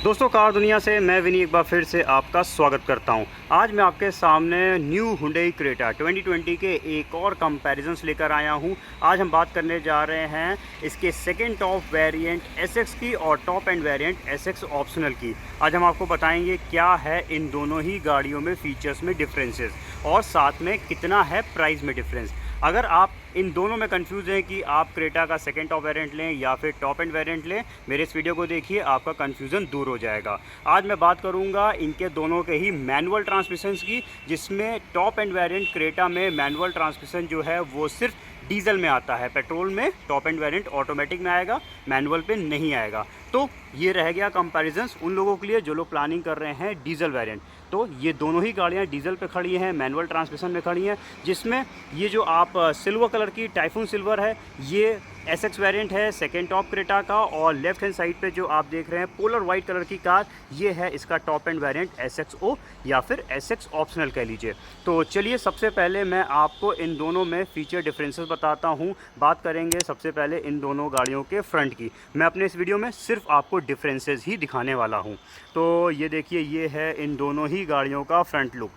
दोस्तों, कार दुनिया से मैं विनी एक बार फिर से आपका स्वागत करता हूं। आज मैं आपके सामने न्यू हुंडई क्रेटा 2020 के एक और कंपैरिजन्स लेकर आया हूं। आज हम बात करने जा रहे हैं इसके सेकंड टॉप वेरिएंट एसएक्स की और top end variant SX optional की। आज हम आपको बताएंगे क्या है इन दोनों ही गाड़ियों में फीचर्स में डिफरेंसेस और साथ में कितना है प्राइस में डिफरेंस। अगर आप इन दोनों में कंफ्यूज हैं कि आप क्रेटा का सेकंड टॉप वेरिएंट लें या फिर टॉप एंड वेरिएंट लें, मेरे इस वीडियो को देखिए, आपका कंफ्यूजन दूर हो जाएगा। आज मैं बात करूंगा इनके दोनों के ही मैनुअल ट्रांसमिशंस की, जिसमें टॉप एंड वेरिएंट क्रेटा में मैनुअल ट्रांसमिशन जो है वो सिर्फ डीजल में आता है। पेट्रोल में टॉप एंड वेरिएंट ऑटोमेटिक में आएगा, मैनुअल पे नहीं आएगा। तो ये रह गया कंपैरिजन्स उन लोगों के लिए जो लोग प्लानिंग कर रहे हैं डीजल वेरिएंट। तो ये दोनों ही गाड़ियाँ डीजल पे खड़ी हैं, मैनुअल ट्रांसमिशन में खड़ी हैं, जिसमें ये जो आप सिल्वर कलर की टाइफून सिल्वर है, ये एसएक्स वेरिएंट है सेकेंड टॉप क्रेटा का। और लेफ्ट हैंड साइड पे जो आप देख रहे हैं पोलर वाइट कलर की कार, ये है इसका टॉप एंड वेरिएंट एसएक्स ओ या फिर एसएक्स ऑप्शनल कह लीजिए। तो चलिए सबसे पहले मैं आपको इन दोनों में फीचर डिफरेंसेस बताता हूँ। बात करेंगे सबसे पहले इन दोनों गाड़ियों के फ्रंट की। मैं अपने इस वीडियो में सिर्फ आपको डिफरेंसेस ही दिखाने वाला हूँ। तो ये देखिए, ये है इन दोनों ही गाड़ियों का फ्रंट लुक।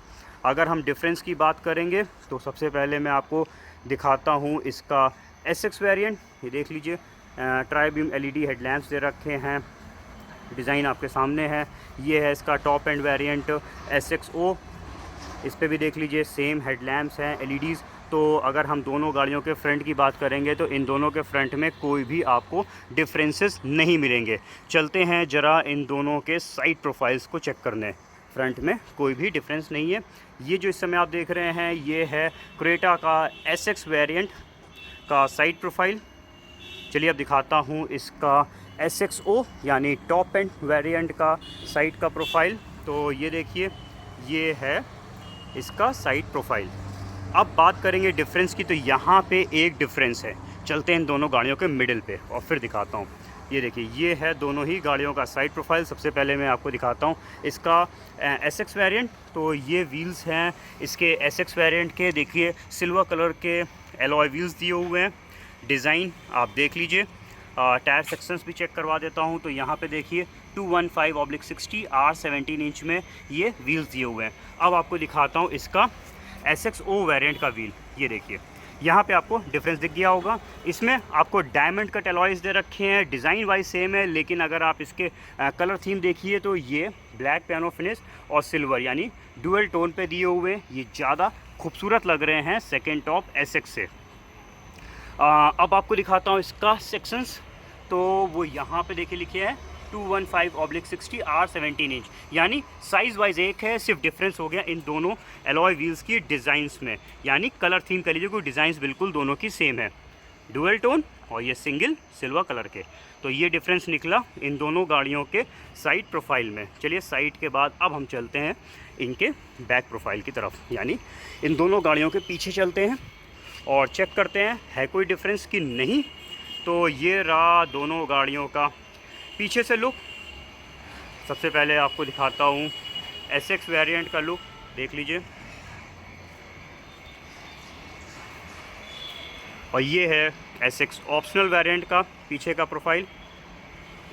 अगर हम डिफरेंस की बात करेंगे तो सबसे पहले मैं आपको दिखाता हूँ इसका एसएक्स वेरिएंट। ये देख लीजिए, ट्राई बीम एलईडी हेडलैम्प्स दे रखे हैं, डिज़ाइन आपके सामने है। ये है इसका टॉप एंड वेरिएंट एसएक्स ओ, इस पे भी देख लीजिए सेम हेडलैम्प्स हैं एलईडीज़। तो अगर हम दोनों गाड़ियों के फ्रंट की बात करेंगे तो इन दोनों के फ्रंट में कोई भी आपको डिफरेंसेस नहीं मिलेंगे। चलते हैं ज़रा इन दोनों के साइड प्रोफाइल्स को चेक करने। फ्रंट में कोई भी डिफरेंस नहीं है। ये जो इस समय आप देख रहे हैं, ये है क्रेटा का एसएक्स वेरिएंट का साइड प्रोफाइल। चलिए अब दिखाता हूँ इसका एसएक्स ओ यानी टॉप एंड वेरिएंट का साइड का प्रोफाइल। तो ये देखिए, ये है इसका साइड प्रोफाइल। अब बात करेंगे डिफरेंस की, तो यहाँ पे एक डिफरेंस है। चलते हैं इन दोनों गाड़ियों के मिडिल पे और फिर दिखाता हूँ। ये देखिए, ये है दोनों ही गाड़ियों का साइड प्रोफाइल। सबसे पहले मैं आपको दिखाता हूँ इसका एसएक्स वेरिएंट। तो ये व्हील्स हैं इसके एसएक्स वेरिएंट के। देखिए सिल्वर कलर के एलॉय व्हील्स दिए हुए हैं। डिज़ाइन आप देख लीजिए। टायर सेक्शंस भी चेक करवा देता हूँ। तो यहाँ पे देखिए 215/60 R17 इंच में ये व्हील्स दिए हुए हैं। अब आपको दिखाता हूँ इसका एसएक्स ओ वेरिएंट का व्हील। ये देखिए, यहाँ पे आपको डिफरेंस दिख गया होगा। इसमें आपको डायमंड कट एलॉयज़ दे रखे हैं, डिज़ाइन वाइज सेम है, लेकिन अगर आप इसके कलर थीम देखिए तो ये ब्लैक पियानो फिनिश और सिल्वर यानी डुअल टोन पे दिए हुए हैं। ये ज़्यादा खूबसूरत लग रहे हैं सेकेंड टॉप एसएक्स से। अब आपको दिखाता हूँ इसका सेक्शंस। तो वो यहाँ पे देखिए लिखे हैं 215/60 R17 इंच, यानी साइज़ वाइज एक है, सिर्फ डिफरेंस हो गया इन दोनों एलॉय व्हील्स की डिज़ाइंस में। यानी कलर थीम कह लीजिए, कोई डिज़ाइंस बिल्कुल दोनों की सेम है, डुअल टोन और ये सिंगल सिल्वर कलर के। तो ये डिफरेंस निकला इन दोनों गाड़ियों के साइड प्रोफाइल में। चलिए साइड के बाद अब हम चलते हैं इनके बैक प्रोफाइल की तरफ, यानी इन दोनों गाड़ियों के पीछे चलते हैं और चेक करते हैं है कोई डिफरेंस कि नहीं। तो ये रहा दोनों गाड़ियों का पीछे से लुक। सबसे पहले आपको दिखाता हूँ एसएक्स वेरिएंट का लुक, देख लीजिए। और ये है एसएक्स ऑप्शनल वेरिएंट का पीछे का प्रोफाइल,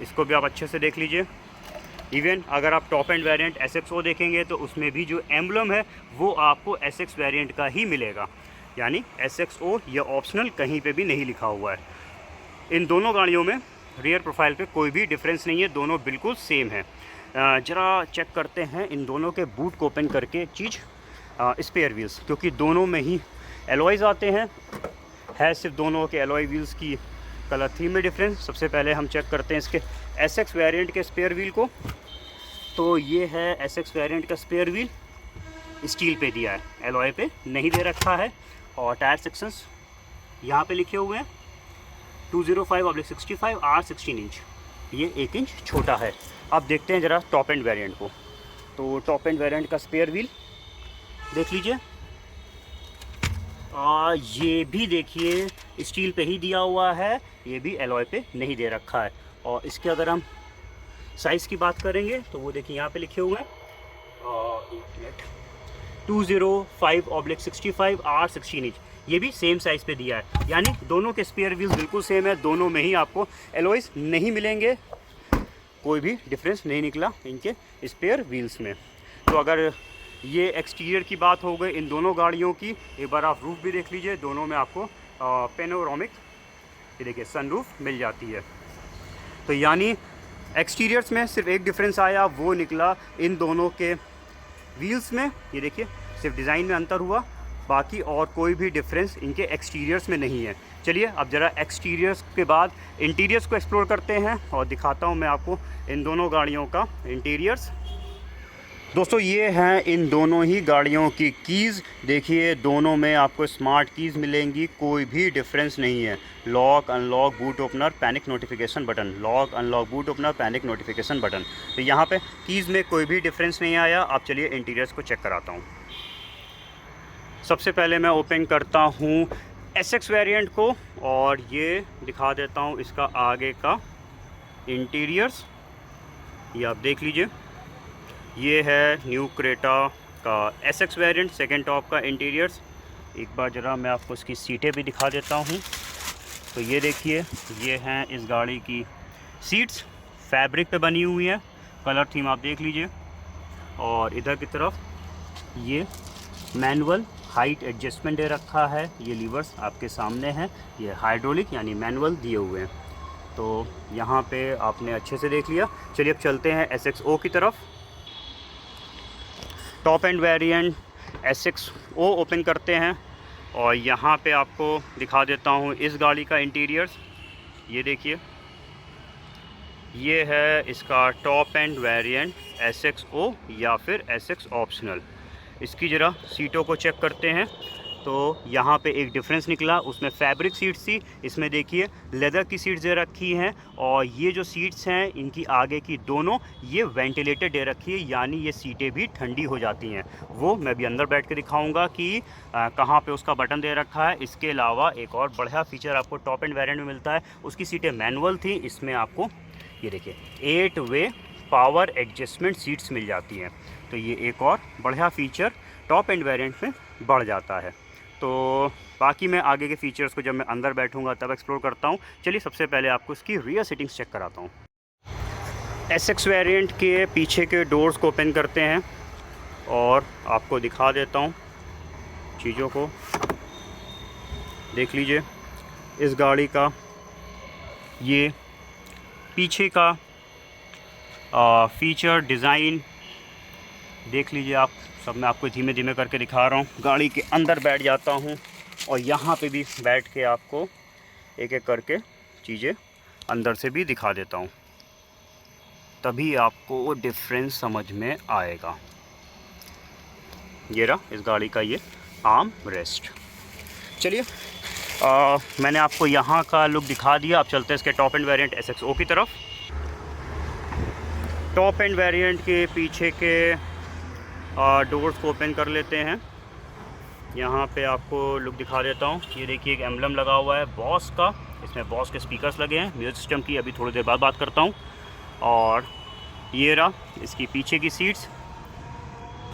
इसको भी आप अच्छे से देख लीजिए। इवन अगर आप टॉप एंड वेरिएंट एसएक्स ओ देखेंगे तो उसमें भी जो एम्बलम है वो आपको एसएक्स वेरिएंट का ही मिलेगा, यानी एसएक्स ओ या ऑप्शनल कहीं पे भी नहीं लिखा हुआ है। इन दोनों गाड़ियों में रियर प्रोफाइल पे कोई भी डिफरेंस नहीं है, दोनों बिल्कुल सेम है। ज़रा चेक करते हैं इन दोनों के बूट को ओपन करके चीज़, स्पेयर व्हील्स, क्योंकि दोनों में ही एलॉयज़ आते हैं। है सिर्फ दोनों के एलॉय व्हील्स की कलर थीम में डिफरेंस। सबसे पहले हम चेक करते हैं इसके एसएक्स वेरिएंट के स्पेयर व्हील को। तो ये है एसएक्स वेरिएंट का स्पेयर व्हील, स्टील पे दिया है, एलॉय पे नहीं दे रखा है। और टायर सेक्शंस यहाँ पे लिखे हुए हैं 205/65 R16 इंच, ये 1 इंच छोटा है। अब देखते हैं ज़रा टॉप एंड वेरिएंट को। तो टॉप एंड वेरिएंट का स्पेयर व्हील देख लीजिए, ये भी देखिए स्टील पे ही दिया हुआ है, ये भी एलॉय पे नहीं दे रखा है। और इसके अगर हम साइज़ की बात करेंगे तो वो देखिए यहाँ पे लिखे हुए हैं 205/65 R16 इंच, ये भी सेम साइज़ पे दिया है। यानी दोनों के स्पेयर व्हील्स बिल्कुल सेम है, दोनों में ही आपको एलॉयज़ नहीं मिलेंगे। कोई भी डिफरेंस नहीं निकला इनके स्पेयर व्हील्स में। तो अगर ये एक्सटीरियर की बात हो गई इन दोनों गाड़ियों की, एक बार आप रूफ़ भी देख लीजिए। दोनों में आपको पेनोरामिक, ये देखिए, सनरूफ मिल जाती है। तो यानी एक्सटीरियर्स में सिर्फ एक डिफरेंस आया, वो निकला इन दोनों के व्हील्स में। ये देखिए, सिर्फ डिज़ाइन में अंतर हुआ, बाकी और कोई भी डिफरेंस इनके एक्सटीरियर्स में नहीं है। चलिए अब ज़रा एक्सटीरियर्स के बाद इंटीरियर्स को एक्सप्लोर करते हैं और दिखाता हूँ मैं आपको इन दोनों गाड़ियों का इंटीरियर्स। दोस्तों ये हैं इन दोनों ही गाड़ियों की कीज़। देखिए दोनों में आपको स्मार्ट कीज़ मिलेंगी, कोई भी डिफरेंस नहीं है। Lock, unlock, boot opener, panic notification button, lock, unlock, boot opener, panic notification button. तो यहाँ पे कीज़ में कोई भी डिफरेंस नहीं आया। आप चलिए इंटीरियर्स को चेक कराता हूँ। सबसे पहले मैं ओपन करता हूँ एसएक्स वेरिएंट को और ये दिखा देता हूँ इसका आगे का इंटीरियर्स। ये आप देख लीजिए, ये है न्यू क्रेटा का एसएक्स वेरिएंट सेकेंड टॉप का इंटीरियर्स। एक बार ज़रा मैं आपको इसकी सीटें भी दिखा देता हूँ। तो ये देखिए, ये हैं इस गाड़ी की सीट्स, फैब्रिक पे बनी हुई है, कलर थीम आप देख लीजिए। और इधर की तरफ ये मैनुअल हाइट एडजस्टमेंट दे रखा है, ये लीवर्स आपके सामने हैं, ये हाइड्रोलिक यानी मैनुअल दिए हुए हैं। तो यहाँ पे आपने अच्छे से देख लिया। चलिए अब चलते हैं SXO की तरफ। Top end variant SXO open करते हैं और यहाँ पे आपको दिखा देता हूँ इस गाड़ी का इंटीरियर्स। ये देखिए, ये है इसका टॉप एंड वेरिएंट SXO या फिर SX ऑप्शनल। इसकी ज़रा सीटों को चेक करते हैं। तो यहाँ पे एक डिफरेंस निकला, उसमें फैब्रिक सीट्स थी, इसमें देखिए लेदर की सीट्स दे रखी हैं। और ये जो सीट्स हैं इनकी आगे की दोनों ये वेंटिलेटेड दे रखी है, यानी ये सीटें भी ठंडी हो जाती हैं। वो मैं भी अंदर बैठ के दिखाऊंगा कि कहाँ पे उसका बटन दे रखा है। इसके अलावा एक और बढ़िया फीचर आपको टॉप एंड वेरिएंट में मिलता है, उसकी सीटें मैनुअल थी, इसमें आपको ये देखिए 8 वे पावर एडजस्टमेंट सीट्स मिल जाती हैं। तो ये एक और बढ़िया फ़ीचर टॉप एंड वेरिएंट में बढ़ जाता है। तो बाकी मैं आगे के फ़ीचर्स को जब मैं अंदर बैठूंगा तब एक्सप्लोर करता हूँ। चलिए सबसे पहले आपको इसकी रियर सीटिंग्स चेक कराता हूँ। SX वेरिएंट के पीछे के डोर्स को ओपन करते हैं और आपको दिखा देता हूँ चीज़ों को। देख लीजिए इस गाड़ी का ये पीछे का फ़ीचर डिज़ाइन देख लीजिए आप। सब मैं आपको धीमे धीमे करके दिखा रहा हूँ। गाड़ी के अंदर बैठ जाता हूँ और यहाँ पे भी बैठ के आपको एक एक करके चीज़ें अंदर से भी दिखा देता हूँ, तभी आपको वो डिफरेंस समझ में आएगा। ये रहा इस गाड़ी का ये आर्म रेस्ट। चलिए मैंने आपको यहाँ का लुक दिखा दिया। अब चलते हैं इसके टॉप एंड वेरिएंट SXO की तरफ। टॉप एंड वेरिएंट के पीछे के डोर्स को ओपन कर लेते हैं। यहाँ पे आपको लुक दिखा देता हूँ। ये देखिए एक एम्बलम लगा हुआ है बॉस का, इसमें बॉस के स्पीकर्स लगे हैं। म्यूजिक सिस्टम की अभी थोड़ी देर बाद बात करता हूँ। और ये रहा इसकी पीछे की सीट्स,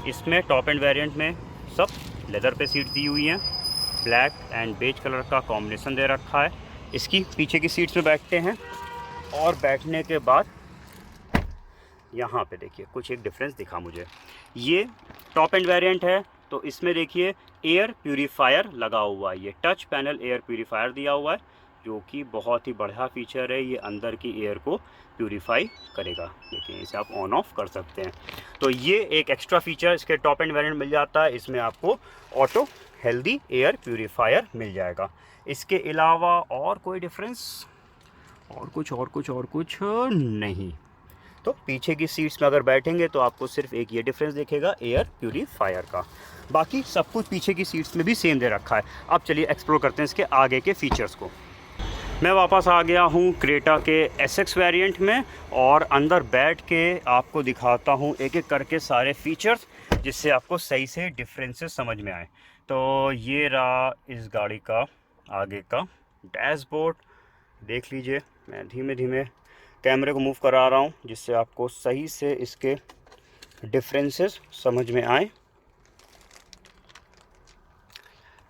इसमें टॉप एंड वेरिएंट में सब लेदर पे सीट्स दी हुई हैं, ब्लैक एंड बेज कलर का कॉम्बिनेशन दे रखा है। इसकी पीछे की सीट्स में बैठते हैं और बैठने के बाद यहाँ पे देखिए कुछ एक डिफरेंस दिखा मुझे। ये टॉप एंड वेरिएंट है तो इसमें देखिए एयर प्यूरीफायर लगा हुआ है। ये टच पैनल एयर प्यूरीफायर दिया हुआ है, जो कि बहुत ही बढ़िया फीचर है। ये अंदर की एयर को प्यूरीफाई करेगा। देखिए इसे आप ऑन ऑफ कर सकते हैं। तो ये एक एक्स्ट्रा फीचर इसके टॉप एंड वेरिएंट मिल जाता है। इसमें आपको ऑटो हेल्दी एयर प्यूरीफायर मिल जाएगा। इसके अलावा और कोई डिफरेंस और कुछ नहीं। तो पीछे की सीट्स में अगर बैठेंगे तो आपको सिर्फ एक ये डिफरेंस दिखेगा एयर प्यूरीफायर का। बाकी सब कुछ पीछे की सीट्स में भी सेम दे रखा है। अब चलिए एक्सप्लोर करते हैं इसके आगे के फीचर्स को। मैं वापस आ गया हूँ क्रेटा के SX वेरिएंट में और अंदर बैठ के आपको दिखाता हूँ एक एक करके सारे फीचर्स, जिससे आपको सही से डिफरेंसेस समझ में आए। तो ये रहा इस गाड़ी का आगे का डैशबोर्ड। देख लीजिए, मैं धीमे धीमे कैमरे को मूव करा रहा हूँ जिससे आपको सही से इसके डिफरेंसेस समझ में आए।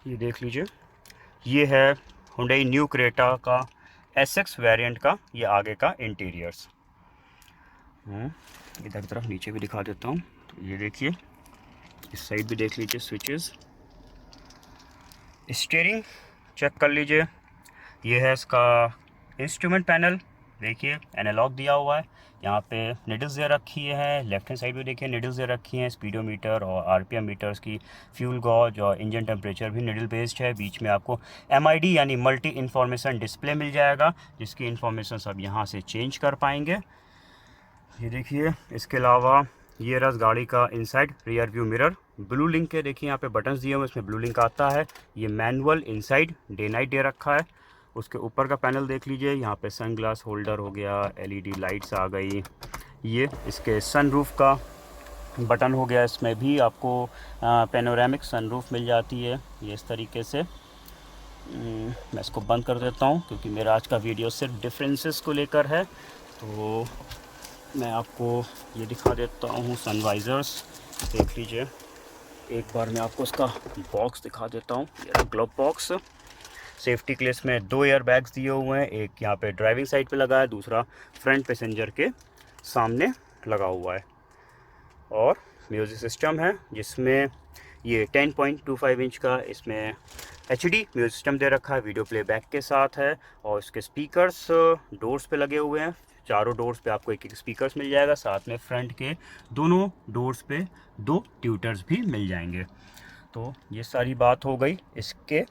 ये देख लीजिए, ये है Hyundai न्यू क्रेटा का SX वेरिएंट का ये आगे का इंटीरियर्स। इधर की तरफ नीचे भी दिखा देता हूँ। तो ये देखिए, इस साइड भी देख लीजिए स्विचेस। स्टीयरिंग चेक कर लीजिए, ये है इसका इंस्ट्रूमेंट पैनल। देखिए एनालॉग दिया हुआ है, यहाँ पे निडल्स दे रखी है। लेफ्ट हैंड साइड भी देखिए निडल्स दे रखी हैं, स्पीडोमीटर और आरपीएम मीटर्स की, फ्यूल गॉज और इंजन टेम्परेचर भी निडल बेस्ड है। बीच में आपको एमआईडी यानी मल्टी इन्फॉर्मेशन डिस्प्ले मिल जाएगा, जिसकी इन्फॉर्मेशन सब यहाँ से चेंज कर पाएंगे। ये देखिए, इसके अलावा ये रस गाड़ी का inside rear view mirror, blue link के देखिए यहाँ पे बटन्स दिए हुए, इसमें ब्लू लिंक आता है। ये manual inside day night they रखा है। उसके ऊपर का पैनल देख लीजिए, यहाँ पे सन ग्लास होल्डर हो गया, एलईडी लाइट्स आ गई। ये इसके सनरूफ का बटन हो गया, इसमें भी आपको पेनोरामिक सनरूफ मिल जाती है। ये इस तरीके से मैं इसको बंद कर देता हूँ क्योंकि मेरा आज का वीडियो सिर्फ डिफरेंसेस को लेकर है। तो मैं आपको ये दिखा देता हूँ सनवाइज़र्स, देख लीजिए। एक बार मैं आपको इसका बॉक्स दिखा देता हूँ, ये ग्लव बॉक्स। सेफ्टी के लिए इसमें 2 एयर बैग्स दिए हुए हैं, एक यहाँ पे ड्राइविंग साइड पे लगा है, दूसरा फ्रंट पैसेंजर के सामने लगा हुआ है। और म्यूज़िक सिस्टम है, जिसमें ये 10.25 इंच का इसमें HD म्यूज़िक सिस्टम दे रखा है, वीडियो प्लेबैक के साथ है। और इसके स्पीकर्स डोर्स पे लगे हुए हैं, चारों डोर्स पे आपको एक स्पीकर्स मिल जाएगा। साथ में फ्रंट के दोनों डोर्स पे 2 ट्यूटर्स भी मिल जाएंगे। तो ये सारी बात हो गई इसके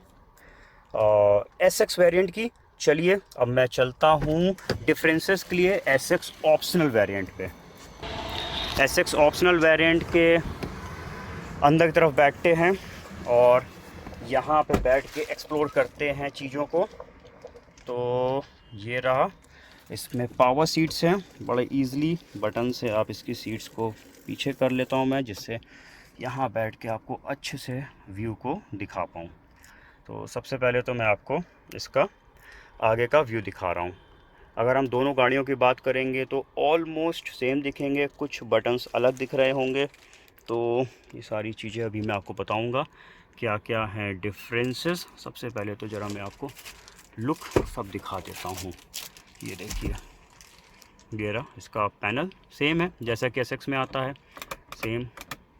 SX वेरिएंट की। चलिए अब मैं चलता हूँ डिफरेंसेस के लिए SX ऑप्शनल वेरिएंट पे। SX ऑप्शनल वेरिएंट के अंदर की तरफ बैठते हैं और यहाँ पे बैठ के एक्सप्लोर करते हैं चीज़ों को। तो ये रहा, इसमें पावर सीट्स हैं, बड़े इजीली बटन से आप इसकी सीट्स को पीछे कर लेता हूँ मैं, जिससे यहाँ बैठ के आपको अच्छे से व्यू को दिखा पाऊँ। तो सबसे पहले तो मैं आपको इसका आगे का व्यू दिखा रहा हूँ। अगर हम दोनों गाड़ियों की बात करेंगे तो ऑलमोस्ट सेम दिखेंगे, कुछ बटन्स अलग दिख रहे होंगे। तो ये सारी चीज़ें अभी मैं आपको बताऊँगा क्या क्या हैं डिफरेंसेस। सबसे पहले तो ज़रा मैं आपको लुक सब दिखा देता हूँ। ये देखिए, ये रहा इसका पैनल, सेम है जैसा कि SX में आता है, सेम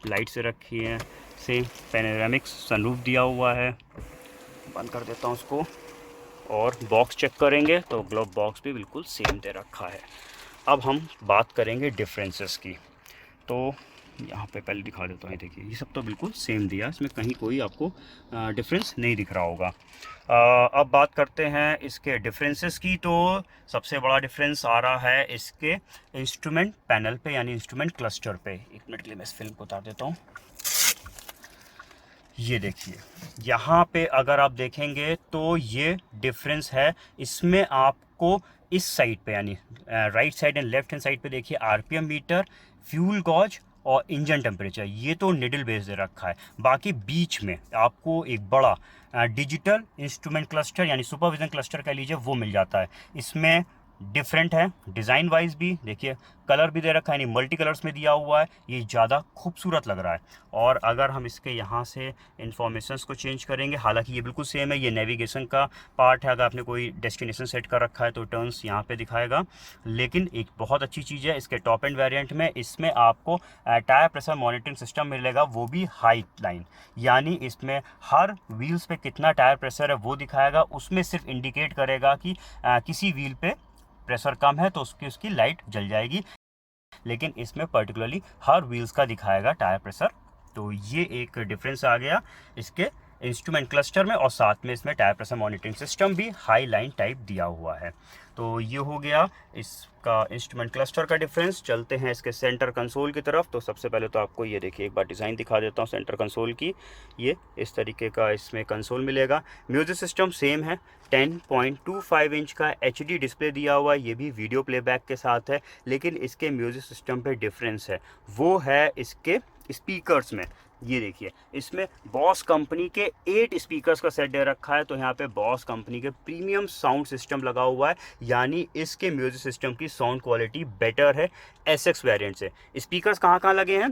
लाइट से रखी है, सेम पैनोरामिक सनरूफ दिया हुआ है। बंद कर देता हूँ उसको। और बॉक्स चेक करेंगे तो ग्लव बॉक्स भी बिल्कुल सेम दे रखा है। अब हम बात करेंगे डिफरेंसेस की। तो यहाँ पे पहले दिखा देता हूँ, ये देखिए, ये सब तो बिल्कुल सेम दिया, इसमें कहीं कोई आपको डिफरेंस नहीं दिख रहा होगा। अब बात करते हैं इसके डिफरेंसेस की। तो सबसे बड़ा डिफरेंस आ रहा है इसके इंस्ट्रूमेंट पैनल पे, यानी इंस्ट्रूमेंट क्लस्टर पे। एक मिनट के लिए मैं इस फिल्म को उतार देता हूँ। ये देखिए, यहाँ पे अगर आप देखेंगे तो ये डिफरेंस है। इसमें आपको इस साइड पे यानी right side and left hand side पे देखिए आरपीएम मीटर, फ्यूल गॉज और इंजन टेम्परेचर, ये तो निडल बेस दे रखा है। बाकी बीच में आपको एक बड़ा डिजिटल इंस्ट्रूमेंट क्लस्टर यानी सुपरविजन क्लस्टर कह लीजिए, वो मिल जाता है। इसमें डिफरेंट है डिज़ाइन वाइज भी, देखिए कलर भी दे रखा है, यानी मल्टी कलर्स में दिया हुआ है, ये ज़्यादा खूबसूरत लग रहा है। और अगर हम इसके यहाँ से इन्फॉर्मेशंस को चेंज करेंगे, हालांकि ये बिल्कुल सेम है, ये नेविगेशन का पार्ट है। अगर आपने कोई डेस्टिनेशन सेट कर रखा है तो टर्न्स यहाँ पे दिखाएगा। लेकिन एक बहुत अच्छी चीज़ है इसके टॉप एंड वेरिएंट में, इसमें आपको टायर प्रेशर मॉनिटरिंग सिस्टम मिलेगा, वो भी हाई लाइन, यानी इसमें हर व्हील्स पे कितना टायर प्रेशर है वो दिखाएगा। उसमें सिर्फ इंडिकेट करेगा कि किसी व्हील पे प्रेशर कम है तो उसकी लाइट जल जाएगी, लेकिन इसमें पर्टिकुलरली हर व्हील्स का दिखाएगा टायर प्रेशर। तो ये एक डिफरेंस आ गया इसके इंस्ट्रूमेंट क्लस्टर में। और साथ में इसमें टायर प्रेशर मॉनिटरिंग सिस्टम भी हाई लाइन टाइप दिया हुआ है। तो ये हो गया इसका इंस्ट्रूमेंट क्लस्टर का डिफरेंस। चलते हैं इसके सेंटर कंसोल की तरफ। तो सबसे पहले तो आपको ये देखिए, एक बार डिज़ाइन दिखा देता हूँ सेंटर कंसोल की। ये इस तरीके का इसमें कंसोल मिलेगा। म्यूजिक सिस्टम सेम है, 10.25 इंच का HD डिस्प्ले दिया हुआ है, ये भी वीडियो प्लेबैक के साथ है। लेकिन इसके म्यूजिक सिस्टम पे डिफरेंस है, वो है इसके स्पीकर्स में। ये देखिए, इसमें बॉस कंपनी के 8 स्पीकर्स का सेट दे रखा है। तो यहाँ पे बॉस कंपनी के प्रीमियम साउंड सिस्टम लगा हुआ है, यानी इसके म्यूजिक सिस्टम की साउंड क्वालिटी बेटर है SX वेरिएंट से। स्पीकर्स कहाँ कहाँ लगे हैं,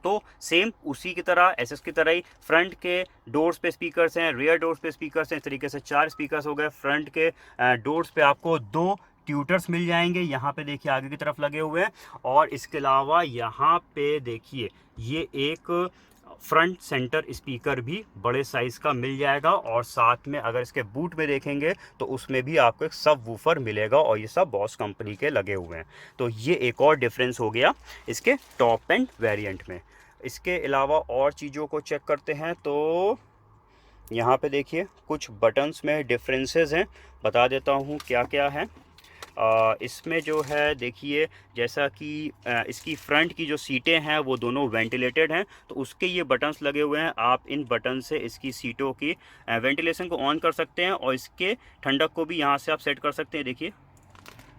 तो सेम उसी की तरह SS की तरह ही फ्रंट के डोर्स पे स्पीकर्स हैं, रियर डोर्स पे स्पीकर्स हैं। इस तरीके से 4 स्पीकर्स हो गए। फ्रंट के डोर्स पे आपको 2 ट्यूटर्स मिल जाएंगे, यहाँ पे देखिए आगे की तरफ लगे हुए हैं। और इसके अलावा यहाँ पे देखिए ये एक फ्रंट सेंटर स्पीकर भी बड़े साइज़ का मिल जाएगा। और साथ में अगर इसके बूट में देखेंगे तो उसमें भी आपको एक सब वूफर मिलेगा, और ये सब बॉस कंपनी के लगे हुए हैं। तो ये एक और डिफरेंस हो गया इसके टॉप एंड वेरिएंट में। इसके अलावा और चीज़ों को चेक करते हैं तो यहाँ पे देखिए कुछ बटन्स में डिफरेंसेस हैं, बता देता हूँ क्या क्या है। इसमें जो है देखिए, जैसा कि इसकी फ्रंट की जो सीटें हैं वो दोनों वेंटिलेटेड हैं, तो उसके ये बटन्स लगे हुए हैं। आप इन बटन से इसकी सीटों की वेंटिलेशन को ऑन कर सकते हैं, और इसके ठंडक को भी यहाँ से आप सेट कर सकते हैं। देखिए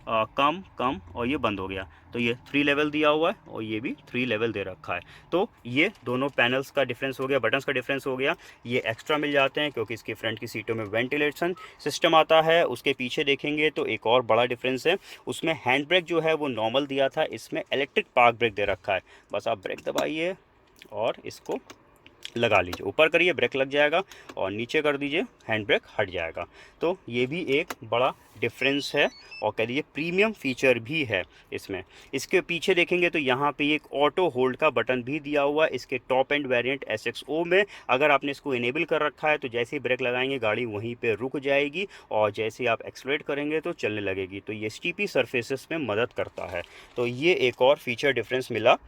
कम कम, और ये बंद हो गया। तो ये 3 लेवल दिया हुआ है, और ये भी 3 लेवल दे रखा है। तो ये दोनों पैनल्स का डिफरेंस हो गया, बटन्स का डिफरेंस हो गया। ये एक्स्ट्रा मिल जाते हैं क्योंकि इसकी फ्रंट की सीटों में वेंटिलेशन सिस्टम आता है। उसके पीछे देखेंगे तो एक और बड़ा डिफरेंस है, उसमें हैंड ब्रेक जो है वो नॉर्मल दिया था, इसमें इलेक्ट्रिक पार्क ब्रेक दे रखा है। बस आप ब्रेक दबाइए और इसको लगा लीजिए, ऊपर करिए ब्रेक लग जाएगा, और नीचे कर दीजिए हैंड ब्रेक हट जाएगा। तो ये भी एक बड़ा डिफरेंस है, और कह दीजिए प्रीमियम फीचर भी है इसमें। इसके पीछे देखेंगे तो यहाँ पे एक ऑटो होल्ड का बटन भी दिया हुआ है इसके टॉप एंड वेरिएंट SXO में। अगर आपने इसको इनेबल कर रखा है तो जैसे ही ब्रेक लगाएंगे गाड़ी वहीं पे रुक जाएगी, और जैसे ही आप एक्सलेरेट करेंगे तो चलने लगेगी। तो ये स्टीपी सरफेसेस में मदद करता है। तो ये एक और फीचर डिफरेंस मिला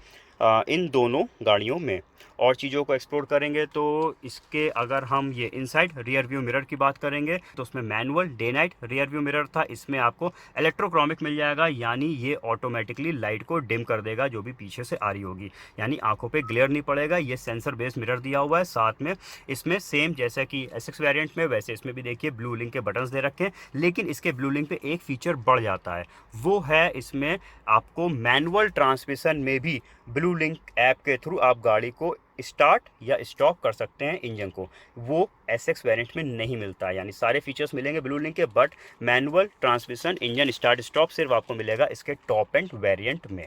इन दोनों गाड़ियों में। और चीज़ों को एक्सप्लोर करेंगे तो इसके अगर हम ये इनसाइड रियर व्यू मिरर की बात करेंगे तो उसमें manual day night rear view mirror था, इसमें आपको इलेक्ट्रोक्रोमिक मिल जाएगा, यानी ये ऑटोमेटिकली लाइट को डिम कर देगा जो भी पीछे से आ रही होगी, यानी आंखों पे ग्लेयर नहीं पड़ेगा। ये सेंसर बेस्ड मिरर दिया हुआ है। साथ में इसमें सेम जैसा कि SX वेरिएंट में, वैसे इसमें भी देखिए ब्लू लिंक के बटन्स दे रखे हैं, लेकिन इसके ब्लू लिंक पे एक फीचर बढ़ जाता है, वो है इसमें आपको मैनुअल ट्रांसमिशन में भी ब्लू लिंक ऐप के थ्रू आप गाड़ी को स्टार्ट या स्टॉप कर सकते हैं इंजन को। वो SX वेरिएंट में नहीं मिलता है, यानी सारे फीचर्स मिलेंगे ब्लू लिंक के, but manual transmission engine start stop सिर्फ आपको मिलेगा इसके टॉप एंड वेरिएंट में।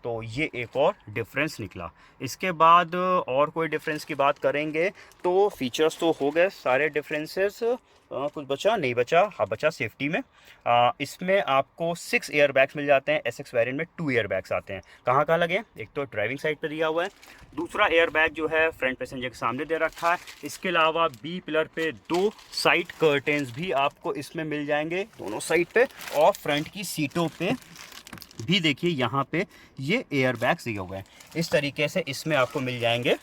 तो ये एक और डिफरेंस निकला। इसके बाद और कोई डिफरेंस की बात करेंगे तो फीचर्स तो हो गए सारे डिफरेंसेस, कुछ बचा नहीं बचा, हाँ बचा सेफ्टी में। इसमें आपको 6 एयर बैग्स मिल जाते हैं, SX वेरिएंट में 2 एयर बैग्स आते हैं। कहाँ कहाँ लगे? एक तो ड्राइविंग साइड पे दिया हुआ है, दूसरा एयर बैग जो है फ्रंट पैसेंजर के सामने दे रखा है। इसके अलावा बी पिलर पे 2 साइड कर्टेंस भी आपको इसमें मिल जाएंगे दोनों साइड पे, और फ्रंट की सीटों पे भी देखिए यहाँ पे ये एयर बैग्स दिए हुए हैं। इस तरीके से इसमें आपको मिल जाएंगे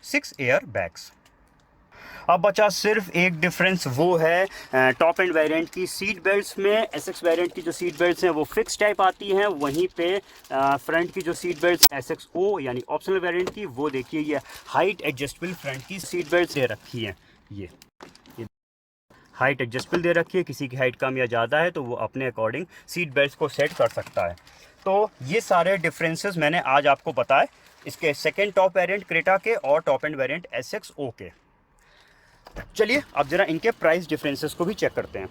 6 एयर बैग्स। अब बचा सिर्फ एक डिफरेंस, वो है टॉप एंड वेरिएंट की सीट बेल्ट्स में। SX वेरिएंट की जो सीट बेल्ट्स हैं वो फिक्स टाइप आती हैं, वहीं पे फ्रंट की जो सीट बेल्ट्स SXO यानी ऑप्शनल वेरिएंट की, वो देखिए ये हाइट एडजस्टेबल फ्रंट की सीट बेल्ट्स दे रखी हैं। ये हाइट एडजस्टेबल दे रखी है, किसी की हाइट कम या ज़्यादा है तो वो अपने अकॉर्डिंग सीट बेल्ट को सेट कर सकता है। तो ये सारे डिफरेंसेस मैंने आज आपको बताए इसके सेकेंड टॉप वेरिएंट क्रेटा के और टॉप एंड वेरिएंट SXO के। चलिए अब जरा इनके प्राइस डिफरेंसेस को भी चेक करते हैं।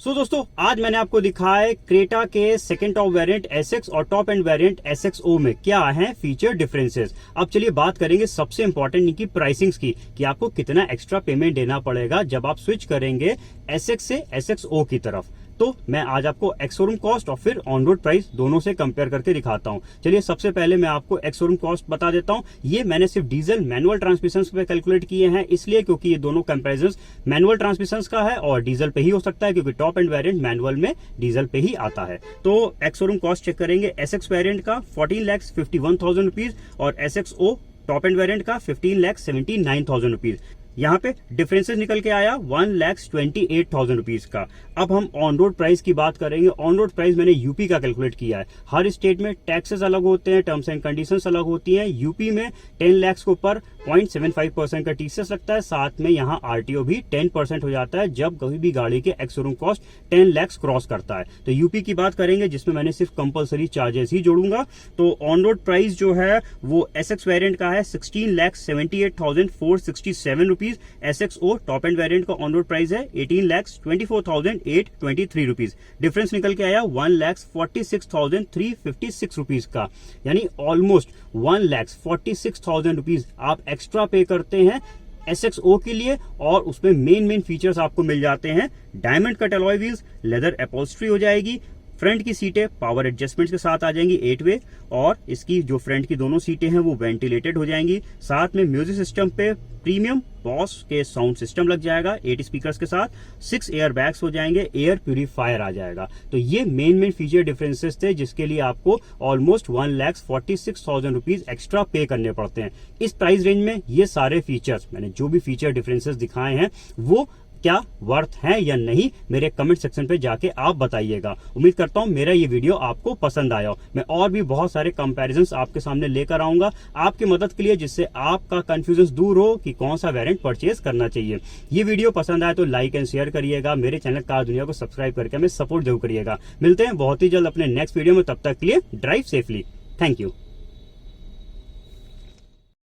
दोस्तों आज मैंने आपको दिखाया क्रेटा के सेकेंड टॉप वेरिएंट SX और टॉप एंड वेरिएंट SXO में क्या है फीचर डिफरेंसेस। अब चलिए बात करेंगे सबसे इंपॉर्टेंट इनकी प्राइसिंग्स की, कि आपको कितना एक्स्ट्रा पेमेंट देना पड़ेगा जब आप स्विच करेंगे SX से SXO की तरफ। तो मैं आज आपको एक्स शोरूम कॉस्ट और फिर ऑन रोड प्राइस दोनों से कंपेयर करके दिखाता हूं। चलिए सबसे पहले मैं आपको एक्स शोरूम कॉस्ट बता देता हूं। ये मैंने सिर्फ डीजल मैनुअल ट्रांसमिशन पे कैलकुलेट किए हैं, इसलिए क्योंकि ये दोनों कंपैरिजन मैनुअल ट्रांसमिशन का है और डीजल पे ही हो सकता है, क्योंकि टॉप एंड वेरिएंट मैनुअल में डीजल पे ही आता है। तो एक्स शोरूम कॉस्ट चेक करेंगे। SX वेरिएंट का 14,51,000 रुपीज और SXO टॉप एंड वेरिएंट का 15,79,000 रुपीज। यहाँ पे डिफरेंसेस निकल के आया 1,28,000 रुपीज का। अब हम ऑन रोड प्राइस की बात करेंगे। ऑन रोड प्राइस मैंने यूपी का कैलकुलेट किया है। हर स्टेट में टैक्सेस अलग होते हैं, टर्म्स एंड कंडीशंस अलग होती हैं। यूपी में 10 लाख के ऊपर 0.75% का टीसीएस लगता है, साथ में यहाँ आरटीओ भी 10% हो जाता है जब कभी भी गाड़ी के ex showroom cost 10 lakh cross करता है। तो यूपी की बात करेंगे जिसमें मैंने सिर्फ कंपलसरी चार्जेस ही जोड़ूंगा। तो ऑन रोड प्राइस जो है वो SX वेरिएंट का है 16,78,467 rupees. SXO top end variant का ऑन रोड प्राइस है 18,24,823 रुपीज। डिफरेंस निकल के आया 1,46,356 रुपीज का, यानी ऑलमोस्ट 1,46,000 रुपीज आप एक्स्ट्रा पे करते हैं SXO के लिए, और उसमें मेन फीचर्स आपको मिल जाते हैं। Diamond cut alloy wheels, leather upholstery हो जाएगी, फ्रंट की सीटें पावर एडजस्टमेंट्स के साथ आ जाएंगी 8 वे, और इसकी जो फ्रंट की दोनों सीटें हैं वो वेंटिलेटेड हो जाएंगी। साथ में म्यूजिक सिस्टम पे प्रीमियम बॉस के साउंड सिस्टम लग जाएगा 8 स्पीकर्स के साथ, 6 एयर बैग्स हो जाएंगे, एयर प्यूरीफायर आ जाएगा। तो ये मेन फीचर डिफरेंसेस थे जिसके लिए आपको ऑलमोस्ट 1,46,000 रुपीज एक्स्ट्रा पे करने पड़ते हैं। इस प्राइस रेंज में ये सारे फीचर्स, मैंने जो भी फीचर डिफरेंसेस दिखाए हैं, वो क्या वर्थ है या नहीं, मेरे कमेंट सेक्शन पे जाके आप बताइएगा। उम्मीद करता हूं मेरा ये वीडियो आपको पसंद आया हो। मैं और भी बहुत सारे कंपैरिजंस आपके सामने लेकर आऊंगा आपकी मदद के लिए, जिससे आपका कंफ्यूजन दूर हो कि कौन सा वेरिएंट परचेज करना चाहिए। ये वीडियो पसंद आए तो लाइक एंड शेयर करिएगा। मेरे चैनल कार दुनिया को सब्सक्राइब करके हमें सपोर्ट जरूर करिएगा। मिलते हैं बहुत ही जल्द अपने नेक्स्ट वीडियो में, तब तक के लिए ड्राइव सेफली। Thank you.